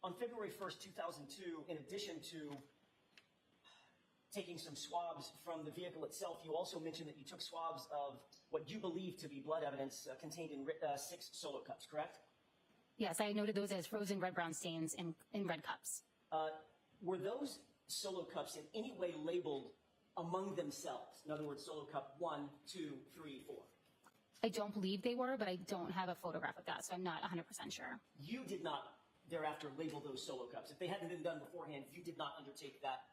On February 1st, 2002, in addition to taking some swabs from the vehicle itself, you also mentioned that you took swabs of what you believe to be blood evidence contained in 6 solo cups, correct? Yes, I noted those as frozen red-brown stains in red cups. Were those solo cups in any way labeled among themselves? In other words, solo cup 1, 2, 3, 4. I don't believe they were, but I don't have a photograph of that, so I'm not 100% sure. You did not thereafter label those solo cups. If they hadn't been done beforehand, you did not undertake that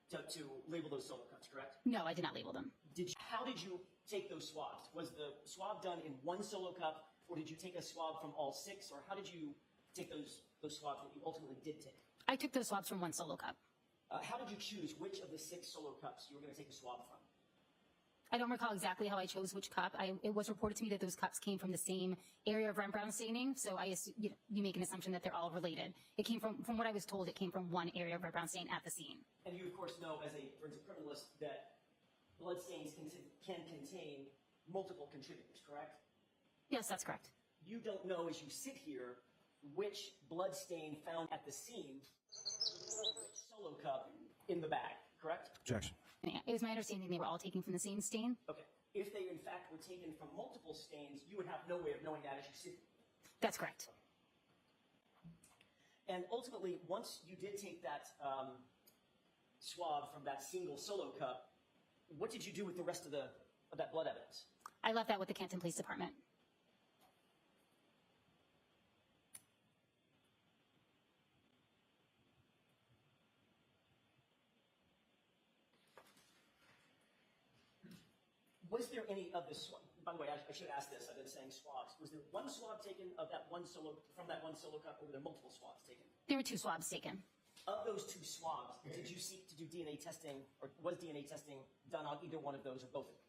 to label those solo cups, correct? No, I did not label them. How did you take those swabs? Was the swab done in one solo cup, or did you take a swab from all 6, or how did you take those swabs that you ultimately did take? I took those swabs from one solo cup. How did you choose which of the 6 solo cups you were going to take a swab from? I don't recall exactly how I chose which cup. It was reported to me that those cups came from the same area of red-brown staining, so you make an assumption that they're all related. It came from what I was told, it came from one area of red-brown stain at the scene. And you, of course, know as a forensic criminalist that blood stains can contain multiple contributors, correct? Yes, that's correct. You don't know as you sit here which blood stain found at the scene, which solo cup in the bag, correct? Objection. It was my understanding they were all taken from the same stain. Okay. If they, in fact, were taken from multiple stains, you would have no way of knowing that as you sit here. That's correct. And ultimately, once you did take that swab from that single solo cup, what did you do with the rest of that blood evidence? I left that with the Canton Police Department. Was there any of this swab? By the way, I should ask this. I've been saying swabs. Was there one swab taken of that one solo from that one solo cup, or were there multiple swabs taken? There were 2 swabs taken. Of those 2 swabs, did you seek to do DNA testing, or was DNA testing done on either one of those or both of them?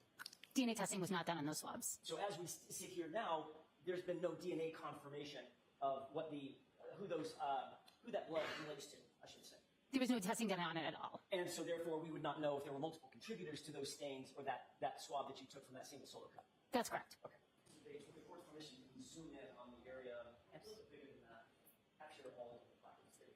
DNA testing was not done on those swabs. So as we sit here now, there's been no DNA confirmation of who that blood relates to, I should say. There was no testing done on it at all. And so therefore, we would not know if there were multiple contributors to those stains or that swab that you took from that single solo cup. That's correct. Okay. With the court's permission, you can zoom in on the area a little bit bigger than that. Capture all of the documents there.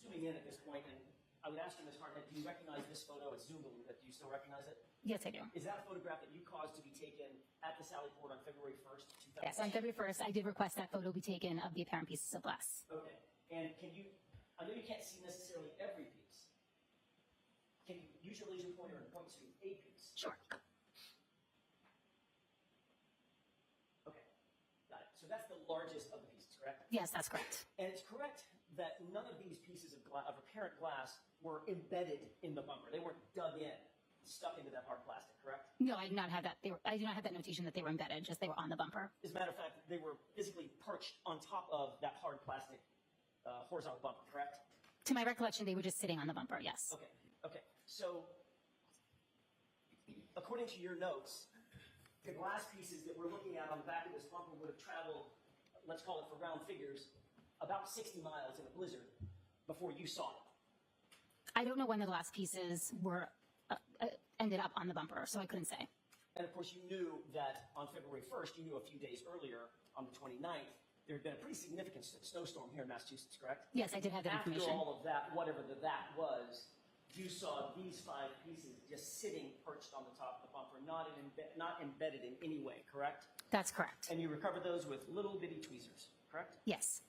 Zooming in at this point, and I would ask you, Ms. Hartnett, do you recognize this photo? It's zoomed a little bit. Do you still recognize it? Yes, I do. Is that a photograph that you caused to be taken at the Sally Port on February 1st, 2000? Yes, on February 1st, I did request that photo be taken of the apparent pieces of glass. Okay. And I know you can't see necessarily every piece. Can you use your laser pointer and point to a piece? Sure. Okay. Got it. So that's the largest of the pieces, correct? Yes, that's correct. And it's correct that none of these pieces of apparent glass were embedded in the bumper. They weren't dug in, stuck into that hard plastic, correct? No, I do not have that. I do not have that notation that they were embedded, just they were on the bumper. As a matter of fact, they were physically perched on top of that hard plastic horizontal bumper, correct? To my recollection, they were just sitting on the bumper, yes. Okay. Okay. So, according to your notes, the glass pieces that we're looking at on the back of this bumper would have traveled, let's call it for round figures, about 60 miles in a blizzard before you saw it. I don't know when the glass pieces were ended up on the bumper, so I couldn't say. And of course, you knew that on February 1st, you knew a few days earlier, on the 29th, there had been a pretty significant snowstorm here in Massachusetts, correct? Yes, I did have that information. After all of that, whatever that was, you saw these 5 pieces just sitting perched on the top of the bumper, not embedded in any way, correct? That's correct. And you recovered those with little bitty tweezers, correct? Yes.